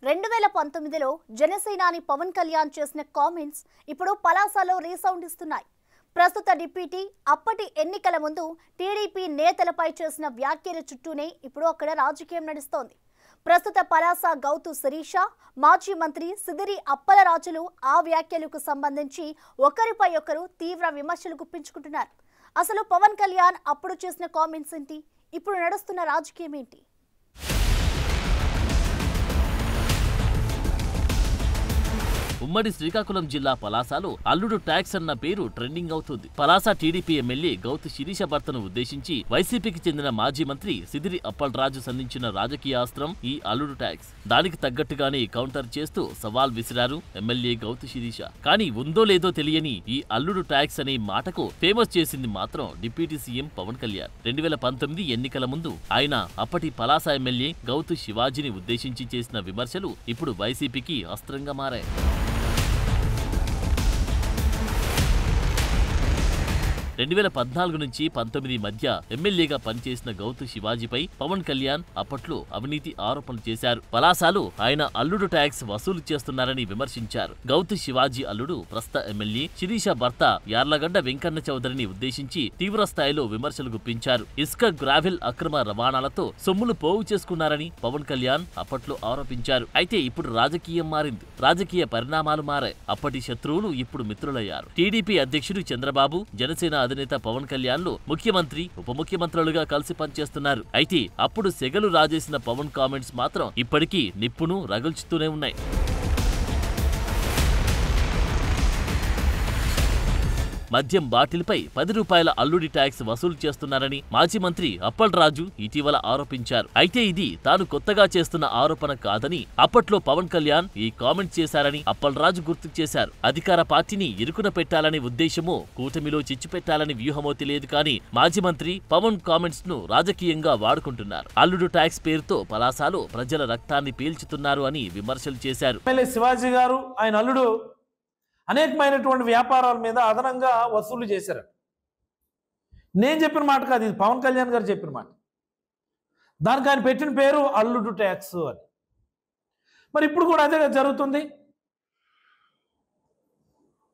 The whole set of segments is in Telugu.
2019లో జనసేనాని పవన్ కళ్యాణ్ చేసిన కామెంట్స్ ఇప్పుడు పలాసలో రీసౌండ్ ఇస్తున్నాయి. ప్రస్తుత డిప్యూటీ అప్పటి ఎన్నికల ముందు టీడీపీ నేతలపై చేసిన వ్యాఖ్యల చుట్టూనే ఇప్పుడు అక్కడ రాజకీయం నడుస్తోంది. ప్రస్తుత పలాస గౌతు శిరీష, మాజీ మంత్రి సిదిరి అప్పలరాజులు ఆ వ్యాఖ్యలకు సంబంధించి ఒకరిపై ఒకరు తీవ్ర విమర్శలు గుప్పించుకుంటున్నారు. అసలు పవన్ కళ్యాణ్ అప్పుడు చేసిన కామెంట్స్ ఏంటి, ఇప్పుడు నడుస్తున్న రాజకీయం ఏంటి? ఉమ్మడి శ్రీకాకుళం జిల్లా పలాసలో అల్లుడు ట్యాక్స్ అన్న పేరు ట్రెండింగ్ అవుతుంది. పలాస టీడీపీ ఎమ్మెల్యే గౌతు శిరీష భర్తను ఉద్దేశించి వైసీపీకి చెందిన మాజీ మంత్రి సిదిరి అప్పలరాజు సంధించిన రాజకీయ అస్త్రం ఈ అల్లుడు ట్యాక్స్. దానికి తగ్గట్టుగానే కౌంటర్ చేస్తూ సవాల్ విసిరారు ఎమ్మెల్యే గౌతు శిరీష. కానీ ఉందో లేదో తెలియని ఈ అల్లుడు ట్యాక్స్ అనే మాటకు ఫేమస్ చేసింది మాత్రం డిప్యూటీ సీఎం పవన్ కళ్యాణ్. 2019 ఎన్నికల ముందు ఆయన అప్పటి పలాస ఎమ్మెల్యే గౌతు శివాజీని ఉద్దేశించి చేసిన విమర్శలు ఇప్పుడు వైసీపీకి అస్త్రంగా మారాయి. 2014 నుంచి 19 మధ్య ఎమ్మెల్యేగా పనిచేసిన గౌతు శివాజీపై పవన్ కళ్యాణ్ అప్పట్లో అవినీతి ఆరోపణలు చేశారు. పలాసలో ఆయన అల్లుడు ట్యాక్స్ వసూలు చేస్తున్నారని విమర్శించారు. గౌతు శివాజీ అల్లుడు ప్రస్తుత ఎమ్మెల్యే శిరీష భర్త యార్లగడ్డ వెంకన్న చౌదరిని ఉద్దేశించి తీవ్ర స్థాయిలో విమర్శలు గుప్పించారు. ఇసుక గ్రావెల్ అక్రమ రవాణాలతో సొమ్ములు పోగు చేసుకున్నారని పవన్ కళ్యాణ్ అప్పట్లో ఆరోపించారు. అయితే ఇప్పుడు రాజకీయం మారింది. రాజకీయ పరిణామాలు మారాయి. అప్పటి శత్రువులు ఇప్పుడు మిత్రులయ్యారు. టీడీపీ అధ్యక్షుడు చంద్రబాబు, జనసేన అధినేత పవన్ కళ్యాణ్లు ముఖ్యమంత్రి, ఉప ముఖ్యమంత్రులుగా కలిసి పనిచేస్తున్నారు. అయితే అప్పుడు సెగలు రాజేసిన పవన్ కామెంట్స్ మాత్రం ఇప్పటికీ నిప్పును రగుల్చుతూనే ఉన్నాయి. మద్యం బాటిల్పై 10 రూపాయల అల్లుడి ట్యాక్స్ వసూలు చేస్తున్నారని మాజీ మంత్రి అప్పలరాజు ఇటీవల ఆరోపించారు. అయితే ఇది తాను కొత్తగా చేస్తున్న ఆరోపణ కాదని అప్పట్లో పవన్ కళ్యాణ్ ఈ కామెంట్ చేశారని అప్పలరాజు గుర్తు చేశారు. అధికార పార్టీని ఇరుకున పెట్టాలనే ఉద్దేశమో, కూటమిలో చిచ్చు పెట్టాలని వ్యూహమో తెలియదు కానీ మాజీ మంత్రి పవన్ కామెంట్స్ ను రాజకీయంగా వాడుకుంటున్నారు. అల్లుడు ట్యాక్స్ పేరుతో పలాసలో ప్రజల రక్తాన్ని పీల్చుతున్నారు అని విమర్శలు చేశారు. శివాజీ గారు ఆయన అల్లుడు అనేకమైనటువంటి వ్యాపారాల మీద అదనంగా వసూలు చేశారు. నేను చెప్పిన మాట కాదు, ఇది పవన్ కళ్యాణ్ గారు చెప్పిన మాట. దానికి ఆయన పెట్టిన పేరు అల్లుడు ట్యాక్స్ అని. మరి ఇప్పుడు కూడా అదే జరుగుతుంది.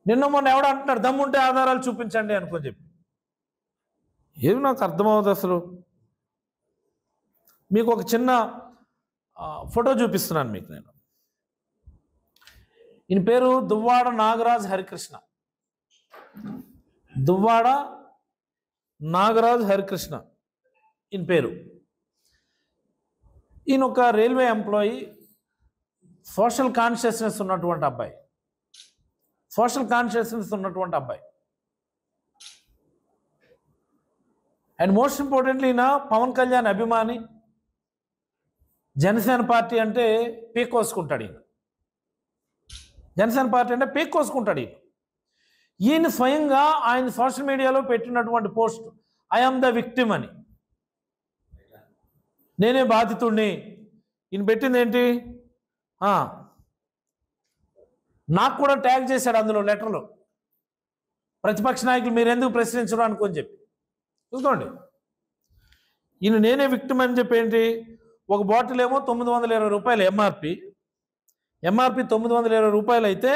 నిన్న మొన్న ఎవడ అంటున్నాడు, దమ్ముంటే ఆధారాలు చూపించండి అనుకొని చెప్పి. ఏమి నాకు అర్థమవుతుంది అసలు. మీకు ఒక చిన్న ఫోటో చూపిస్తున్నాను మీకు. నేను ఈయన పేరు దువ్వాడ నాగరాజ్ హరికృష్ణ. దువ్వాడ నాగరాజ్ హరికృష్ణ ఈయన పేరు. ఈయన ఒక రైల్వే ఎంప్లాయీ, సోషల్ కాన్షియస్నెస్ ఉన్నటువంటి అబ్బాయి. అండ్ మోస్ట్ ఇంపార్టెంట్లీ ఈయన పవన్ కళ్యాణ్ అభిమాని. జనసేన పార్టీ అంటే పీకోసుకుంటాడు ఈయన. ఈయన స్వయంగా ఆయన సోషల్ మీడియాలో పెట్టినటువంటి పోస్ట్, ఐఎమ్ ద విక్టిమ్ అని, నేనే బాధితుడిని. ఈయన పెట్టింది ఏంటి, నాకు కూడా ట్యాగ్ చేశాడు అందులో లెటర్లో. ప్రతిపక్ష నాయకులు మీరు ఎందుకు ప్రశ్నించడం అనుకొని చెప్పి. చూసుకోండి, ఈయన నేనే విక్టిమ్ అని చెప్పి ఏంటి, ఒక బాటిల్ ఏమో 920 రూపాయలు ఎంఆర్పి 920 రూపాయలు అయితే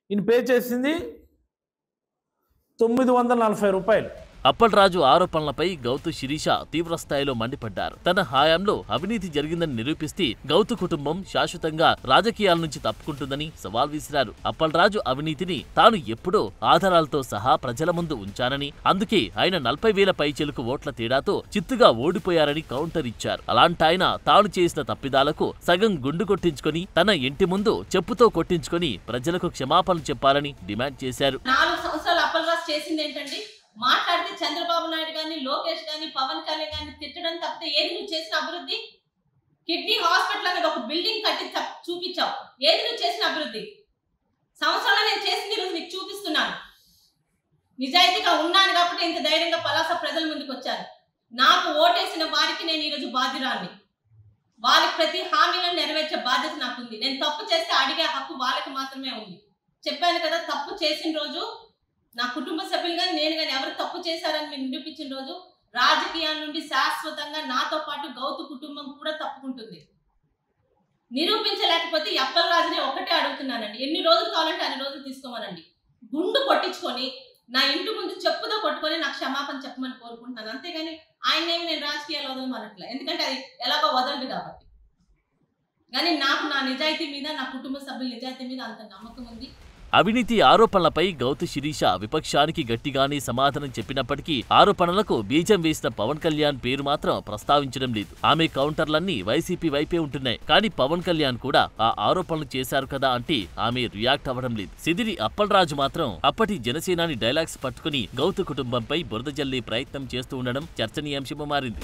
ఈయన పే చేసింది 940 రూపాయలు. అప్పలరాజు ఆరోపణలపై గౌతు శిరీష తీవ్ర స్థాయిలో మండిపడ్డారు. తన హయాంలో అవినీతి జరిగిందని నిరూపిస్తే గౌతు కుటుంబం శాశ్వతంగా రాజకీయాల నుంచి తప్పుకుంటుందని సవాల్ విసిరారు. అప్పలరాజు అవినీతిని తాను ఎప్పుడో ఆధారాలతో సహా ప్రజల ముందు ఉంచానని, అందుకే ఆయన 40,000 పైచిలుకు ఓట్ల తేడాతో చిత్తుగా ఓడిపోయారని కౌంటర్ ఇచ్చారు. అలాంటాయన తాను చేసిన తప్పిదాలకు సగం గుండు కొట్టించుకొని తన ఇంటి ముందు చెప్పుతో కొట్టించుకొని ప్రజలకు క్షమాపణలు చెప్పాలని డిమాండ్ చేశారు. 4 సంవత్సరాలు అప్పలరాజు చేసింది ఏంటండి? మాట్లాడితే చంద్రబాబు నాయుడు గాని, లోకేష్ గాని, పవన్ కళ్యాణ్ గాని తిట్టడం తప్పితే ఏది నువ్వు చేసిన అభివృద్ధి? కిడ్నీ హాస్పిటల్ అనేది ఒక బిల్డింగ్ కట్టి చూపించావు. ఏది నువ్వు చేసిన అభివృద్ధి? సంవత్సరంలో నేను చేసింది ఈరోజు నీకు చూపిస్తున్నాను. నిజాయితీగా ఉన్నాను కాబట్టి ఇంత ధైర్యంగా పలాస ప్రజల ముందుకు వచ్చాను. నాకు ఓటేసిన వారికి నేను ఈరోజు బాధ్యురాన్ని. వాళ్ళకి ప్రతి హామీలను నెరవేర్చే బాధ్యత నాకుంది. నేను తప్పు చేస్తే అడిగే హక్కు వాళ్ళకి మాత్రమే ఉంది. చెప్పాను కదా, తప్పు చేసిన రోజు నా కుటుంబ సభ్యులు కానీ నేను కానీ ఎవరు తప్పు చేశారని మీరు నిరూపించిన రోజు రాజకీయాల నుండి శాశ్వతంగా నాతో పాటు గౌతు కుటుంబం కూడా తప్పుకుంటుంది. నిరూపించలేకపోతే అప్పలరాజునే ఒకటే అడుగుతున్నానండి, ఎన్ని రోజులు కావాలంటే అన్ని రోజులు తీసుకోమనండి, గుండు కొట్టించుకొని నా ఇంటి ముందు చెప్పుతో కొట్టుకొని నాకు క్షమాపణ చెప్పమని కోరుకుంటున్నాను. అంతేగాని ఆయనేమి నేను రాజకీయాలు వదలమనట్లే, ఎందుకంటే అది ఎలాగో వదలదు కాబట్టి. కానీ నాకు నా నిజాయితీ మీద, నా కుటుంబ సభ్యుల నిజాయితీ మీద అంత నమ్మకం ఉంది. అవినీతి ఆరోపణలపై గౌతు శిరీష విపక్షానికి గట్టిగానే సమాధానం చెప్పినప్పటికీ ఆరోపణలకు బీజం వేసిన పవన్ కళ్యాణ్ పేరు మాత్రం ప్రస్తావించడం లేదు. ఆమె కౌంటర్లన్నీ వైసీపీ వైపే ఉంటున్నాయి. కానీ పవన్ కళ్యాణ్ కూడా ఆ ఆరోపణలు చేశారు కదా అంటే ఆమె రియాక్ట్ అవ్వడం లేదు. సిదిరి అప్పలరాజు మాత్రం అప్పటి జనసేనాని డైలాగ్స్ పట్టుకుని గౌతు కుటుంబంపై బురద జల్లే ప్రయత్నం చేస్తూ ఉండడం చర్చనీయాంశంగా మారింది.